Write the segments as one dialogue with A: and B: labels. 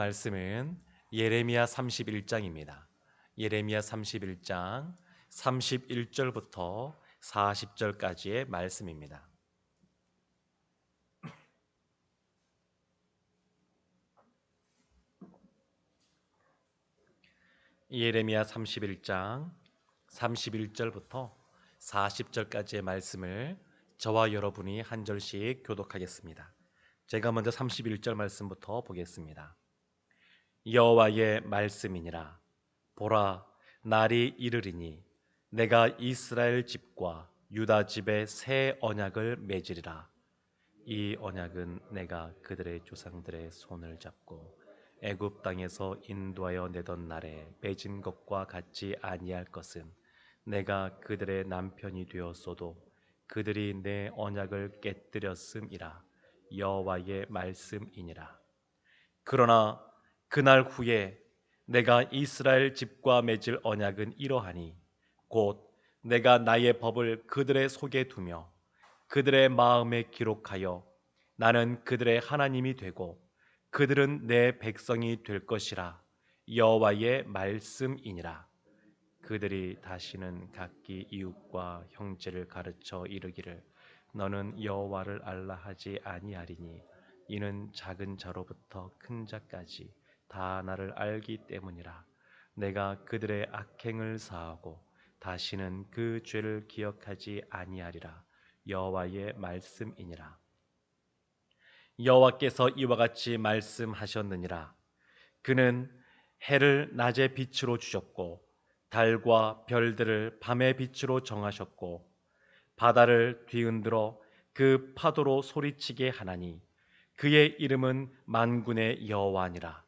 A: 말씀은 예레미야 31장입니다. 예레미야 31장 31절부터 40절까지의 말씀입니다. 예레미야 31장 31절부터 40절까지의 말씀을 저와 여러분이 한 절씩 교독하겠습니다. 제가 먼저 31절 말씀부터 보겠습니다. 여호와의 말씀이니라. 보라, 날이 이르리니 내가 이스라엘 집과 유다 집에 새 언약을 맺으리라. 이 언약은 내가 그들의 조상들의 손을 잡고 애굽 땅에서 인도하여 내던 날에 맺은 것과 같지 아니할 것은 내가 그들의 남편이 되었어도 그들이 내 언약을 깨뜨렸음이라. 여호와의 말씀이니라. 그러나 그날 후에 내가 이스라엘 집과 맺을 언약은 이러하니 곧 내가 나의 법을 그들의 속에 두며 그들의 마음에 기록하여 나는 그들의 하나님이 되고 그들은 내 백성이 될 것이라. 여호와의 말씀이니라. 그들이 다시는 각기 이웃과 형제를 가르쳐 이르기를 너는 여호와를 알라 하지 아니하리니 이는 작은 자로부터 큰 자까지 다 나를 알기 때문이라. 내가 그들의 악행을 사하고 다시는 그 죄를 기억하지 아니하리라. 여호와의 말씀이니라. 여호와께서 이와 같이 말씀하셨느니라. 그는 해를 낮의 빛으로 주셨고 달과 별들을 밤의 빛으로 정하셨고 바다를 뒤흔들어 그 파도로 소리치게 하나니 그의 이름은 만군의 여호와니라.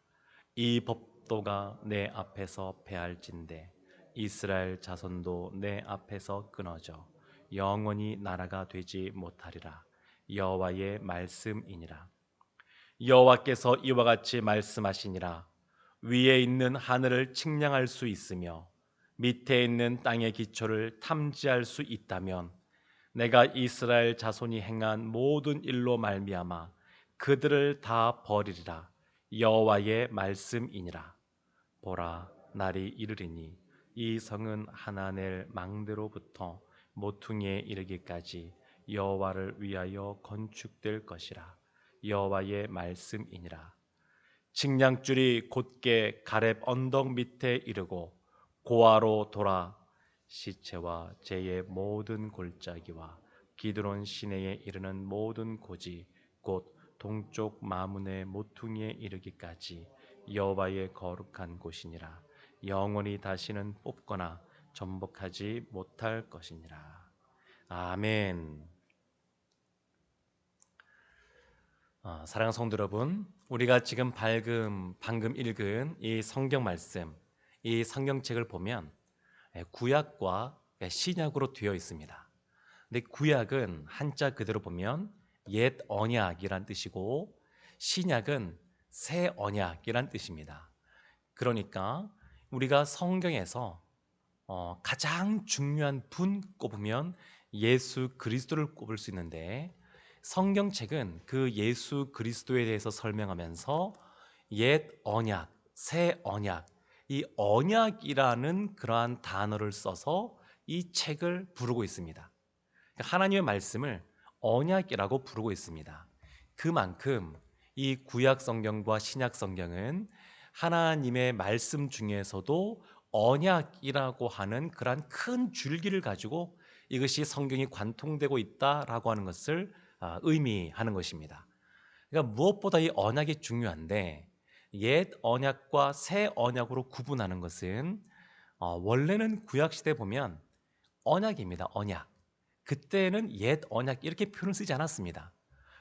A: 이 법도가 내 앞에서 패할진대 이스라엘 자손도 내 앞에서 끊어져 영원히 나라가 되지 못하리라. 여호와의 말씀이니라. 여호와께서 이와 같이 말씀하시니라. 위에 있는 하늘을 측량할 수 있으며 밑에 있는 땅의 기초를 탐지할 수 있다면 내가 이스라엘 자손이 행한 모든 일로 말미암아 그들을 다 버리리라. 여호와의 말씀이니라. 보라, 날이 이르리니 이 성은 하나 낼 망대로부터 모퉁이에 이르기까지 여호와를 위하여 건축될 것이라. 여호와의 말씀이니라. 측량줄이 곧게 가렙 언덕 밑에 이르고 고아로 돌아 시체와 제의 모든 골짜기와 기드론 시내에 이르는 모든 고지 곧 동쪽 마문의 모퉁이에 이르기까지 여호와의 거룩한 곳이니라. 영원히 다시는 뽑거나 전복하지 못할 것이니라. 아멘. 사랑하는 성도 여러분, 우리가 지금 방금 읽은 이 성경 말씀, 이 성경책을 보면 구약과 신약으로 되어 있습니다. 근데 구약은 한자 그대로 보면 옛 언약이란 뜻이고 신약은 새 언약이란 뜻입니다. 그러니까 우리가 성경에서 가장 중요한 분 꼽으면 예수 그리스도를 꼽을 수 있는데 성경책은 그 예수 그리스도에 대해서 설명하면서 옛 언약, 새 언약, 이 언약이라는 그러한 단어를 써서 이 책을 부르고 있습니다. 하나님의 말씀을 언약이라고 부르고 있습니다. 그만큼 이 구약 성경과 신약 성경은 하나님의 말씀 중에서도 언약이라고 하는 그러한 큰 줄기를 가지고 이것이 성경이 관통되고 있다라고 하는 것을 의미하는 것입니다. 그러니까 무엇보다 이 언약이 중요한데 옛 언약과 새 언약으로 구분하는 것은 원래는 구약 시대 보면 언약입니다. 언약. 그때는 옛 언약 이렇게 표현을 쓰지 않았습니다.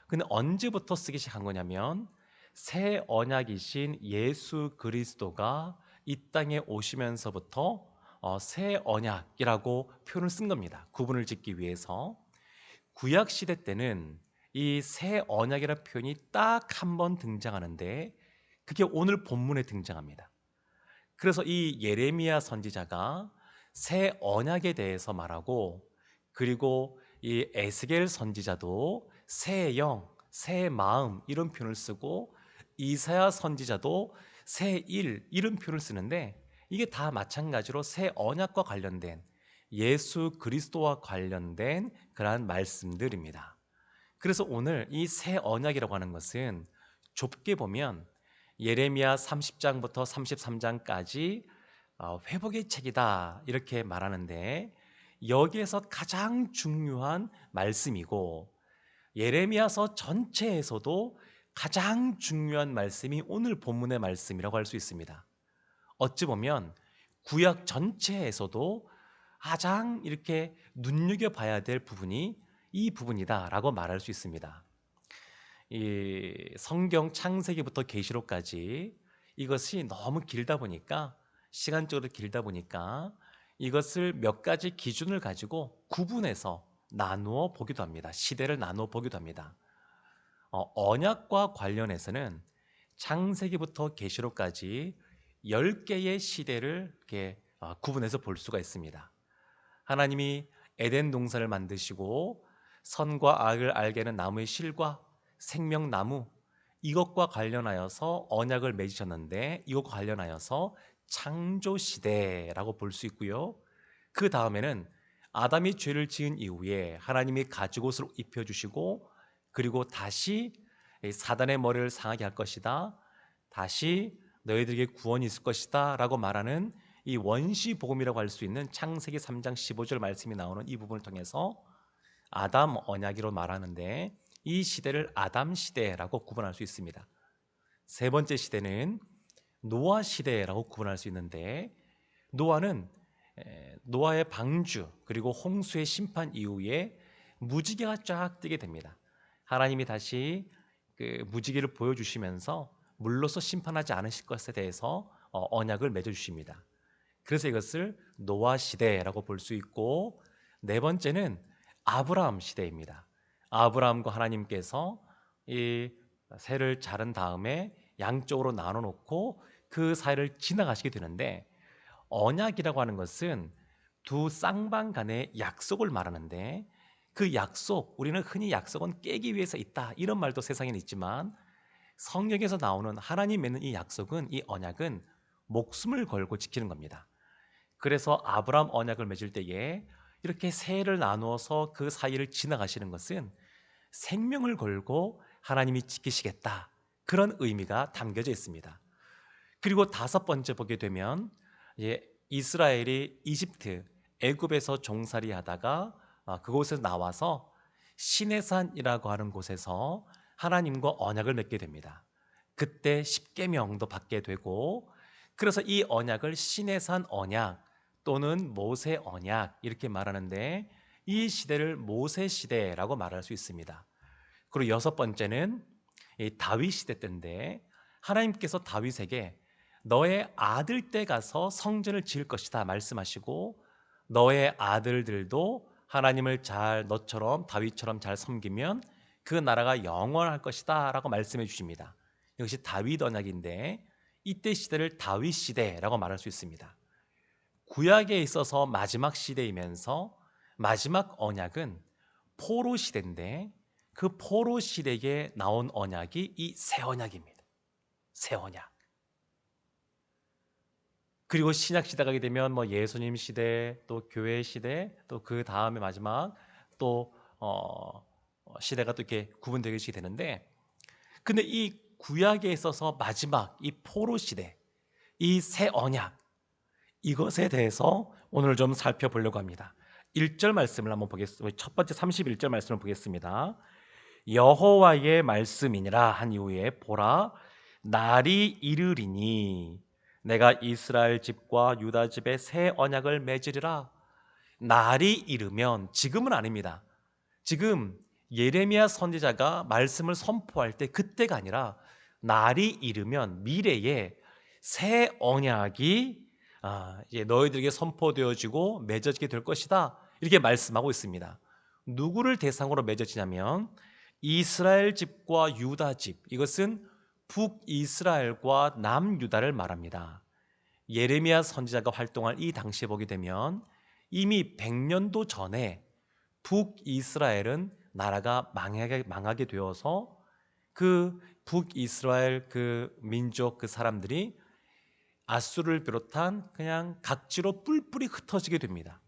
A: 근데 언제부터 쓰기 시작한 거냐면 새 언약이신 예수 그리스도가 이 땅에 오시면서부터 새 언약이라고 표현을 쓴 겁니다. 구분을 짓기 위해서. 구약 시대 때는 이 새 언약이라는 표현이 딱 한 번 등장하는데 그게 오늘 본문에 등장합니다. 그래서 이 예레미야 선지자가 새 언약에 대해서 말하고 그리고 이 에스겔 선지자도 새 영, 새 마음 이런 표현을 쓰고 이사야 선지자도 새 이름표를 쓰는데 이게 다 마찬가지로 새 언약과 관련된 예수 그리스도와 관련된 그러한 말씀들입니다. 그래서 오늘 이 새 언약이라고 하는 것은 좁게 보면 예레미야 30장부터 33장까지 회복의 책이다 이렇게 말하는데 여기에서 가장 중요한 말씀이고 예레미야서 전체에서도 가장 중요한 말씀이 오늘 본문의 말씀이라고 할 수 있습니다. 어찌 보면 구약 전체에서도 가장 이렇게 눈여겨봐야 될 부분이 이 부분이다라고 말할 수 있습니다. 이 성경 창세기부터 계시록까지 이것이 너무 길다 보니까 시간적으로 길다 보니까 이것을 몇 가지 기준을 가지고 구분해서 나누어 보기도 합니다. 시대를 나누어 보기도 합니다. 언약과 관련해서는 창세기부터 계시록까지 10개의 시대를 이렇게 구분해서 볼 수가 있습니다. 하나님이 에덴 동산을 만드시고 선과 악을 알게 하는 나무의 실과 생명나무 이것과 관련하여서 언약을 맺으셨는데 이것과 관련하여서 창조시대라고 볼 수 있고요. 그 다음에는 아담이 죄를 지은 이후에 하나님이 가죽옷을 입혀주시고 그리고 다시 사단의 머리를 상하게 할 것이다. 다시 너희들에게 구원이 있을 것이다 라고 말하는 이 원시복음이라고 할 수 있는 창세기 3장 15절 말씀이 나오는 이 부분을 통해서 아담 언약이로 말하는데 이 시대를 아담 시대라고 구분할 수 있습니다. 세 번째 시대는 노아 시대라고 구분할 수 있는데 노아는 노아의 방주 그리고 홍수의 심판 이후에 무지개가 쫙 뜨게 됩니다. 하나님이 다시 그 무지개를 보여주시면서 물로서 심판하지 않으실 것에 대해서 언약을 맺어주십니다. 그래서 이것을 노아 시대라고 볼 수 있고 네 번째는 아브라함 시대입니다. 아브라함과 하나님께서 이 새를 자른 다음에 양쪽으로 나눠 놓고 그 사이를 지나가시게 되는데 언약이라고 하는 것은 두 쌍방 간의 약속을 말하는데 그 약속, 우리는 흔히 약속은 깨기 위해서 있다 이런 말도 세상에는 있지만 성경에서 나오는 하나님 맺는 이 약속은 이 언약은 목숨을 걸고 지키는 겁니다. 그래서 아브라함 언약을 맺을 때에 이렇게 세를 나누어서 그 사이를 지나가시는 것은 생명을 걸고 하나님이 지키시겠다 그런 의미가 담겨져 있습니다. 그리고 다섯 번째 보게 되면 이스라엘이 이집트 애굽에서 종살이 하다가 그곳에서 나와서 시내산이라고 하는 곳에서 하나님과 언약을 맺게 됩니다. 그때 십계명도 받게 되고 그래서 이 언약을 시내산 언약 또는 모세 언약 이렇게 말하는데 이 시대를 모세 시대라고 말할 수 있습니다. 그리고 여섯 번째는 이 다윗 시대 때인데 하나님께서 다윗에게 너의 아들 때 가서 성전을 지을 것이다 말씀하시고 너의 아들들도 하나님을 잘 너처럼 다윗처럼 잘 섬기면 그 나라가 영원할 것이다 라고 말씀해 주십니다. 이것이 다윗 언약인데 이때 시대를 다윗 시대라고 말할 수 있습니다. 구약에 있어서 마지막 시대이면서 마지막 언약은 포로 시대인데 그 포로 시대에 나온 언약이 이 새 언약입니다. 새 언약. 그리고 신약 시대 가게 되면 뭐 예수님 시대, 또 교회 시대, 또 그 다음에 마지막 또 시대가 또 이렇게 구분되게 되는데, 근데 이 구약에 있어서 마지막 이 포로 시대, 이 새 언약 이것에 대해서 오늘 좀 살펴보려고 합니다. 1절 말씀을 한번 보겠습니다. 첫 번째 31절 말씀을 보겠습니다. 여호와의 말씀이니라 한 이후에 보라 날이 이르리니 내가 이스라엘 집과 유다 집에 새 언약을 맺으리라. 날이 이르면 지금은 아닙니다. 지금 예레미야 선지자가 말씀을 선포할 때 그때가 아니라 날이 이르면 미래에 새 언약이 이제 너희들에게 선포되어지고 맺어지게 될 것이다 이렇게 말씀하고 있습니다. 누구를 대상으로 맺어지냐면 이스라엘 집과 유다 집, 이것은 북이스라엘과 남유다를 말합니다. 예레미야 선지자가 활동할 이 당시에 보게 되면 이미 100년도 전에 북이스라엘은 나라가 망하게 되어서 그 북이스라엘 그 민족 그 사람들이 아수르를 비롯한 그냥 각지로 뿔뿔이 흩어지게 됩니다.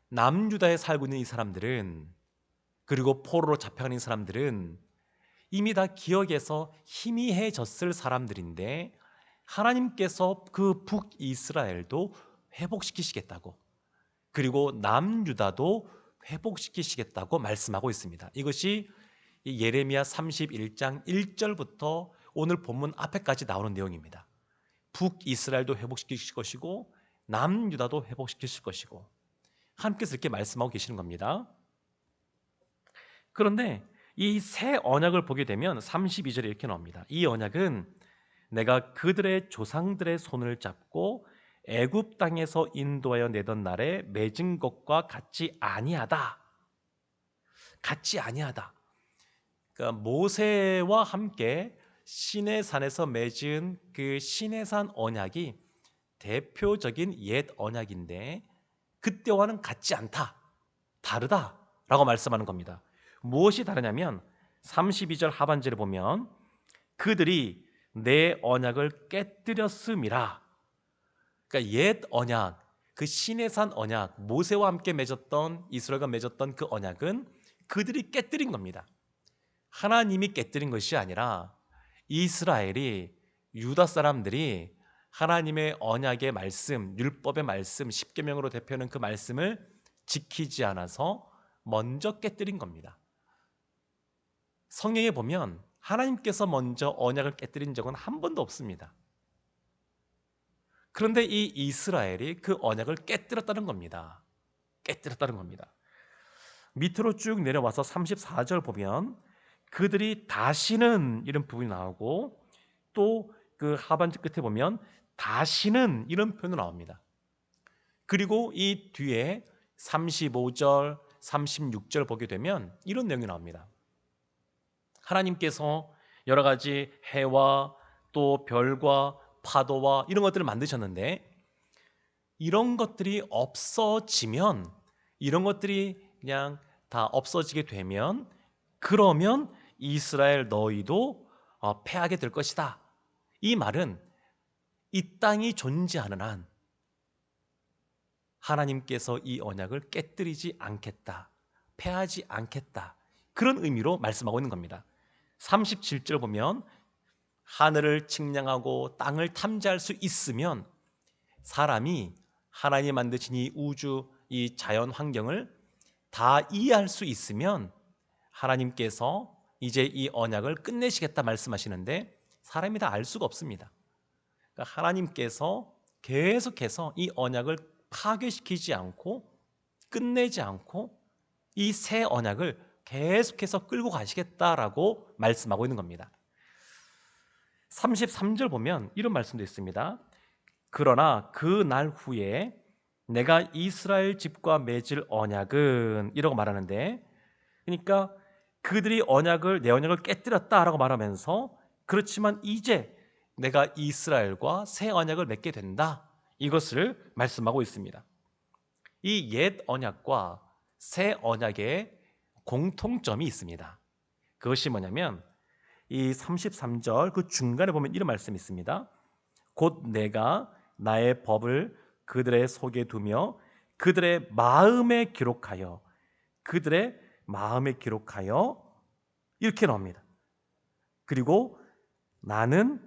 A: 남유다에 살고 있는 이 사람들은, 그리고 포로로 잡혀가는 이 사람들은 이미 다 기억에서 희미해졌을 사람들인데, 하나님께서 그 북이스라엘도 회복시키시겠다고, 그리고 남유다도 회복시키시겠다고 말씀하고 있습니다. 이것이 이 예레미야 31장 1절부터 오늘 본문 앞에까지 나오는 내용입니다. 북이스라엘도 회복시키실 것이고 남유다도 회복시키실 것이고, 하나님께서 이렇게 말씀하고 계시는 겁니다. 그런데 이 새 언약을 보게 되면 32절에 이렇게 나옵니다. 이 언약은 내가 그들의 조상들의 손을 잡고 애굽 땅에서 인도하여 내던 날에 맺은 것과 같지 아니하다. 같지 아니하다. 그러니까 모세와 함께 시내산에서 맺은 그 시내산 언약이 대표적인 옛 언약인데 그때와는 같지 않다, 다르다라고 말씀하는 겁니다. 무엇이 다르냐면 32절 하반절에 보면 그들이 내 언약을 깨뜨렸음이라. 그러니까 옛 언약, 그 시내산 언약, 모세와 함께 맺었던, 이스라엘과 맺었던 그 언약은 그들이 깨뜨린 겁니다. 하나님이 깨뜨린 것이 아니라 이스라엘이, 유다 사람들이 하나님의 언약의 말씀, 율법의 말씀, 십계명으로 대표하는 그 말씀을 지키지 않아서 먼저 깨뜨린 겁니다. 성경에 보면 하나님께서 먼저 언약을 깨뜨린 적은 한 번도 없습니다. 그런데 이 이스라엘이 그 언약을 깨뜨렸다는 겁니다. 깨뜨렸다는 겁니다. 밑으로 쭉 내려와서 34절 보면 그들이 다시는 이런 부분이 나오고, 또 그 하반절 끝에 보면 다시는 이런 표현이 나옵니다. 그리고 이 뒤에 35절, 36절 보게 되면 이런 내용이 나옵니다. 하나님께서 여러 가지 해와 또 별과 파도와 이런 것들을 만드셨는데, 이런 것들이 없어지면, 이런 것들이 그냥 다 없어지게 되면, 그러면 이스라엘 너희도 패하게 될 것이다. 이 말은 이 땅이 존재하는 한 하나님께서 이 언약을 깨뜨리지 않겠다, 패하지 않겠다, 그런 의미로 말씀하고 있는 겁니다. 37절 보면 하늘을 측량하고 땅을 탐지할 수 있으면, 사람이 하나님 만드신 이 우주, 이 자연 환경을 다 이해할 수 있으면 하나님께서 이제 이 언약을 끝내시겠다 말씀하시는데, 사람이 다 알 수가 없습니다. 그러니까 하나님께서 계속해서 이 언약을 파괴시키지 않고 끝내지 않고 이 새 언약을 계속해서 끌고 가시겠다라고 말씀하고 있는 겁니다. 33절 보면 이런 말씀도 있습니다. 그러나 그 날 후에 내가 이스라엘 집과 맺을 언약은, 이라고 말하는데, 그러니까 그들이 내 언약을 깨뜨렸다라고 말하면서, 그렇지만 이제 내가 이스라엘과 새 언약을 맺게 된다, 이것을 말씀하고 있습니다. 이 옛 언약과 새 언약의 공통점이 있습니다. 그것이 뭐냐면 이 33절 그 중간에 보면 이런 말씀이 있습니다. 곧 내가 나의 법을 그들의 속에 두며 그들의 마음에 기록하여, 그들의 마음에 기록하여, 이렇게 나옵니다. 그리고 나는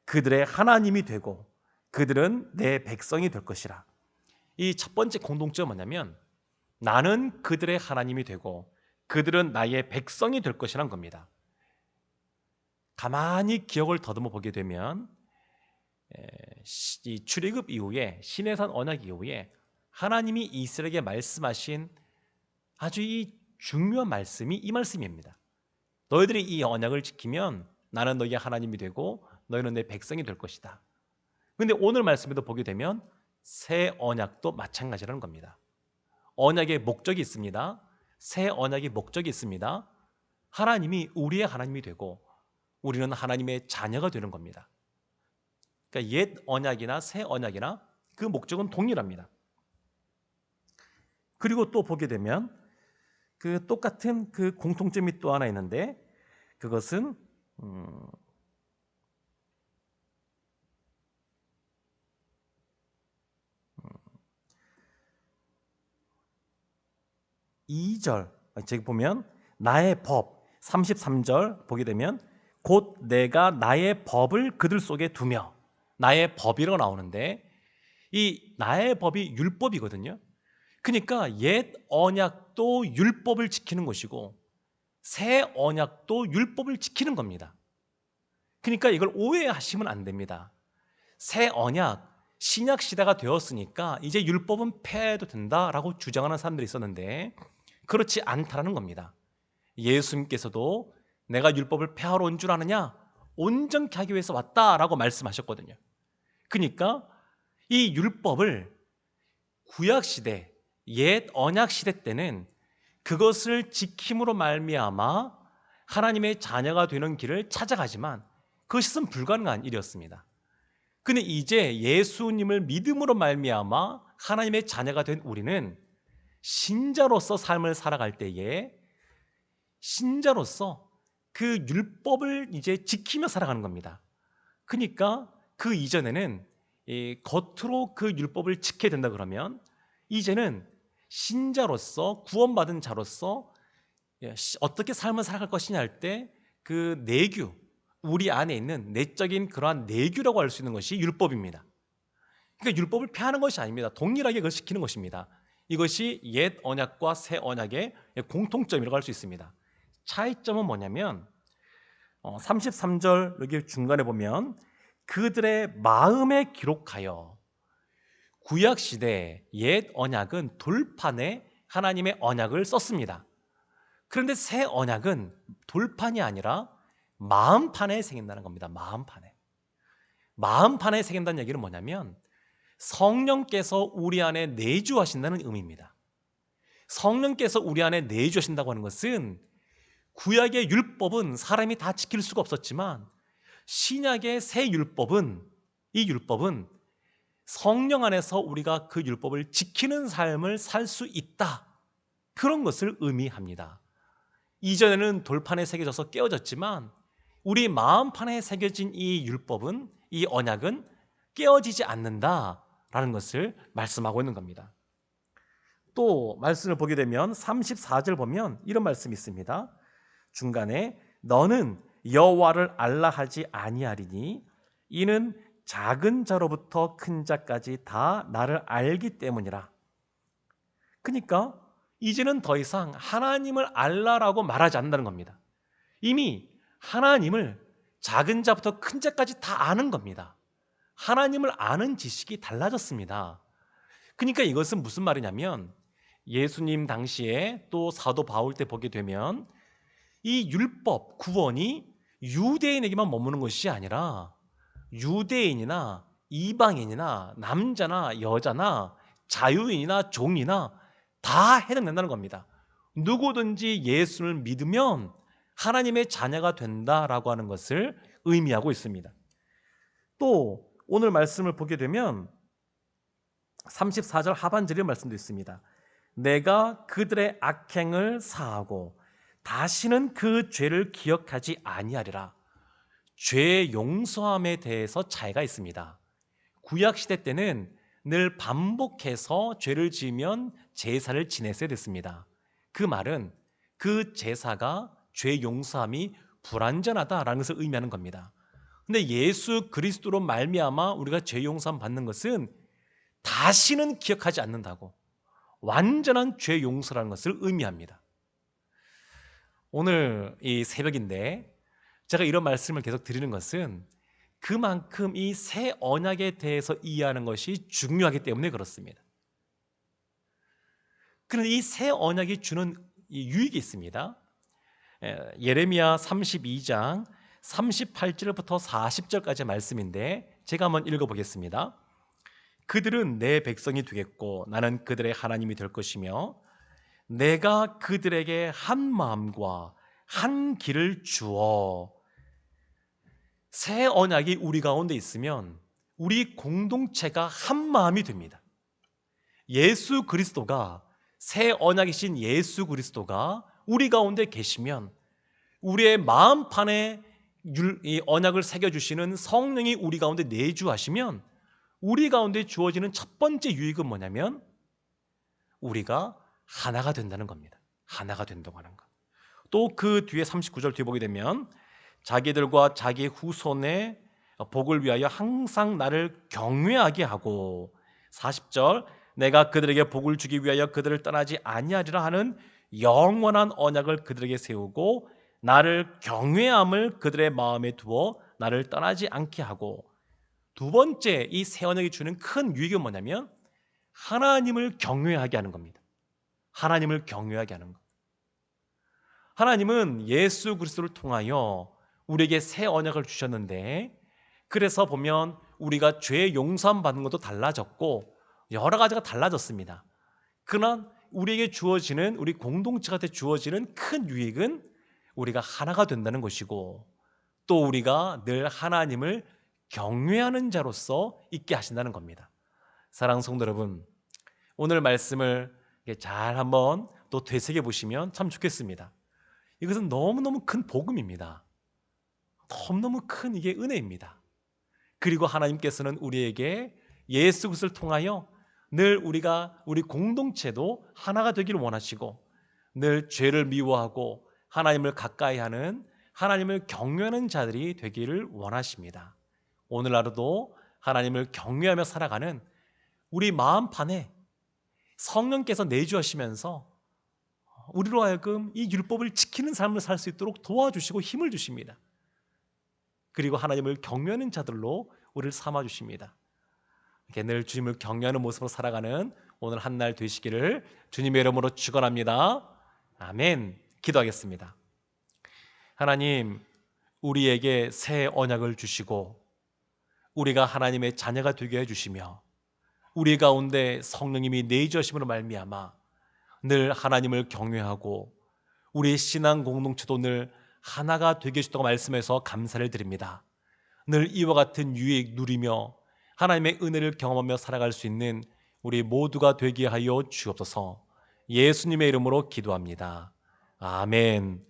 A: 그들의 하나님이 되고 그들은 내 백성이 될 것이라. 이 첫 번째 공통점은 뭐냐면 나는 그들의 하나님이 되고 그들은 나의 백성이 될 것이란 겁니다. 가만히 기억을 더듬어 보게 되면 이 출애굽 이후에, 시내산 언약 이후에 하나님이 이스라엘에게 말씀하신 아주 이 중요한 말씀이 이 말씀입니다. 너희들이 이 언약을 지키면 나는 너희의 하나님이 되고 너희는 내 백성이 될 것이다. 그런데 오늘 말씀에도 보게 되면 새 언약도 마찬가지라는 겁니다. 언약의 목적이 있습니다. 새 언약의 목적이 있습니다. 하나님이 우리의 하나님이 되고 우리는 하나님의 자녀가 되는 겁니다. 그러니까 옛 언약이나 새 언약이나 그 목적은 동일합니다. 그리고 또 보게 되면 그 똑같은 그 공통점이 또 하나 있는데, 그것은 2절 저기 보면 나의 법 33절 보게 되면 곧 내가 나의 법을 그들 속에 두며 나의 법이라고 나오는데 이 나의 법이 율법이거든요. 그러니까 옛 언약도 율법을 지키는 것이고 새 언약도 율법을 지키는 겁니다. 그러니까 이걸 오해하시면 안 됩니다. 새 언약, 신약 시대가 되었으니까 이제 율법은 폐해도 된다라고 주장하는 사람들이 있었는데 그렇지 않다라는 겁니다. 예수님께서도 내가 율법을 폐하러 온 줄 아느냐? 온전케 하기 위해서 왔다라고 말씀하셨거든요. 그러니까 이 율법을 구약 시대, 옛 언약 시대 때는 그것을 지킴으로 말미암아 하나님의 자녀가 되는 길을 찾아가지만 그것은 불가능한 일이었습니다. 근데 이제 예수님을 믿음으로 말미암아 하나님의 자녀가 된 우리는 신자로서 삶을 살아갈 때에 신자로서 그 율법을 이제 지키며 살아가는 겁니다. 그러니까 그 이전에는 겉으로 그 율법을 지켜야 된다 그러면 이제는 신자로서 구원받은 자로서 어떻게 삶을 살아갈 것이냐 할 때 그 내규, 우리 안에 있는 내적인 그러한 내규라고 할 수 있는 것이 율법입니다. 그러니까 율법을 폐하는 것이 아닙니다. 동일하게 그걸 지키는 것입니다. 이것이 옛 언약과 새 언약의 공통점이라고 할 수 있습니다. 차이점은 뭐냐면 33절 여기 중간에 보면 그들의 마음에 기록하여 구약 시대 옛 언약은 돌판에 하나님의 언약을 썼습니다. 그런데 새 언약은 돌판이 아니라 마음판에 새긴다는 겁니다. 마음판에 새긴다는 얘기는 뭐냐면 성령께서 우리 안에 내주하신다는 의미입니다. 성령께서 우리 안에 내주하신다고 하는 것은 구약의 율법은 사람이 다 지킬 수가 없었지만 신약의 새 율법은 이 율법은 성령 안에서 우리가 그 율법을 지키는 삶을 살 수 있다. 그런 것을 의미합니다. 이전에는 돌판에 새겨져서 깨어졌지만 우리 마음판에 새겨진 이 율법은 이 언약은 깨어지지 않는다라는 것을 말씀하고 있는 겁니다. 또 말씀을 보게 되면 34절 보면 이런 말씀이 있습니다. 중간에 너는 여호와를 알라 하지 아니하리니 이는 작은 자로부터 큰 자까지 다 나를 알기 때문이라. 그러니까 이제는 더 이상 하나님을 알라라고 말하지 않는다는 겁니다. 이미 하나님을 작은 자부터 큰 자까지 다 아는 겁니다. 하나님을 아는 지식이 달라졌습니다. 그러니까 이것은 무슨 말이냐면 예수님 당시에 또 사도 바울 때 보게 되면 이 율법, 구원이 유대인에게만 머무는 것이 아니라 유대인이나 이방인이나 남자나 여자나 자유인이나 종이나 다 해당된다는 겁니다. 누구든지 예수를 믿으면 하나님의 자녀가 된다라고 하는 것을 의미하고 있습니다. 또 오늘 말씀을 보게 되면 34절 하반절의 말씀도 있습니다. 내가 그들의 악행을 사하고 다시는 그 죄를 기억하지 아니하리라. 죄 용서함에 대해서 차이가 있습니다. 구약 시대 때는 늘 반복해서 죄를 지으면 제사를 지냈어야 됐습니다. 그 말은 그 제사가 죄 용서함이 불완전하다라는 것을 의미하는 겁니다. 근데 예수 그리스도로 말미암아 우리가 죄 용서함 받는 것은 다시는 기억하지 않는다고 완전한 죄 용서라는 것을 의미합니다. 오늘 이 새벽인데 제가 이런 말씀을 계속 드리는 것은 그만큼 이 새 언약에 대해서 이해하는 것이 중요하기 때문에 그렇습니다. 그런데 이 새 언약이 주는 이 유익이 있습니다. 예레미야 32장 38절부터 40절까지의 말씀인데 제가 한번 읽어보겠습니다. 그들은 내 백성이 되겠고 나는 그들의 하나님이 될 것이며 내가 그들에게 한 마음과 한 길을 주어. 새 언약이 우리 가운데 있으면 우리 공동체가 한 마음이 됩니다. 예수 그리스도가 새 언약이신 예수 그리스도가 우리 가운데 계시면 우리의 마음판에 이 언약을 새겨주시는 성령이 우리 가운데 내주하시면 우리 가운데 주어지는 첫 번째 유익은 뭐냐면 우리가 하나가 된다는 겁니다. 하나가 된다고 하는 것. 또 그 뒤에 39절 뒤에 보게 되면 자기들과 자기 후손의 복을 위하여 항상 나를 경외하게 하고 40절 내가 그들에게 복을 주기 위하여 그들을 떠나지 아니하리라 하는 영원한 언약을 그들에게 세우고 나를 경외함을 그들의 마음에 두어 나를 떠나지 않게 하고 두 번째 이 새 언약이 주는 큰 유익은 뭐냐면 하나님을 경외하게 하는 겁니다. 하나님을 경외하게 하는 것. 하나님은 예수 그리스도를 통하여 우리에게 새 언약을 주셨는데 그래서 보면 우리가 죄 용서함 받는 것도 달라졌고 여러 가지가 달라졌습니다. 그러나 우리에게 주어지는 우리 공동체가 주어지는 큰 유익은 우리가 하나가 된다는 것이고 또 우리가 늘 하나님을 경외하는 자로서 있게 하신다는 겁니다. 사랑하는 성도 여러분, 오늘 말씀을 잘 한번 또 되새겨 보시면 참 좋겠습니다. 이것은 너무너무 큰 복음입니다. 너무너무 큰 이게 은혜입니다. 그리고 하나님께서는 우리에게 예수 그리스도를 통하여 늘 우리 공동체도 하나가 되기를 원하시고 늘 죄를 미워하고 하나님을 가까이 하는 하나님을 경외하는 자들이 되기를 원하십니다. 오늘 하루도 하나님을 경외하며 살아가는 우리 마음판에 성령께서 내주하시면서 우리로 하여금 이 율법을 지키는 삶을 살 수 있도록 도와주시고 힘을 주십니다. 그리고 하나님을 경외하는 자들로 우리를 삼아주십니다. 이렇게 늘 주님을 경외하는 모습으로 살아가는 오늘 한 날 되시기를 주님의 이름으로 축원합니다. 아멘. 기도하겠습니다. 하나님, 우리에게 새 언약을 주시고 우리가 하나님의 자녀가 되게 해주시며 우리 가운데 성령님이 내주하심으로 말미암아 늘 하나님을 경외하고 우리 신앙 공동체도 늘 하나가 되게 해주셨다고 말씀해서 감사를 드립니다. 늘 이와 같은 유익 누리며 하나님의 은혜를 경험하며 살아갈 수 있는 우리 모두가 되게 하여 주옵소서. 예수님의 이름으로 기도합니다. 아멘.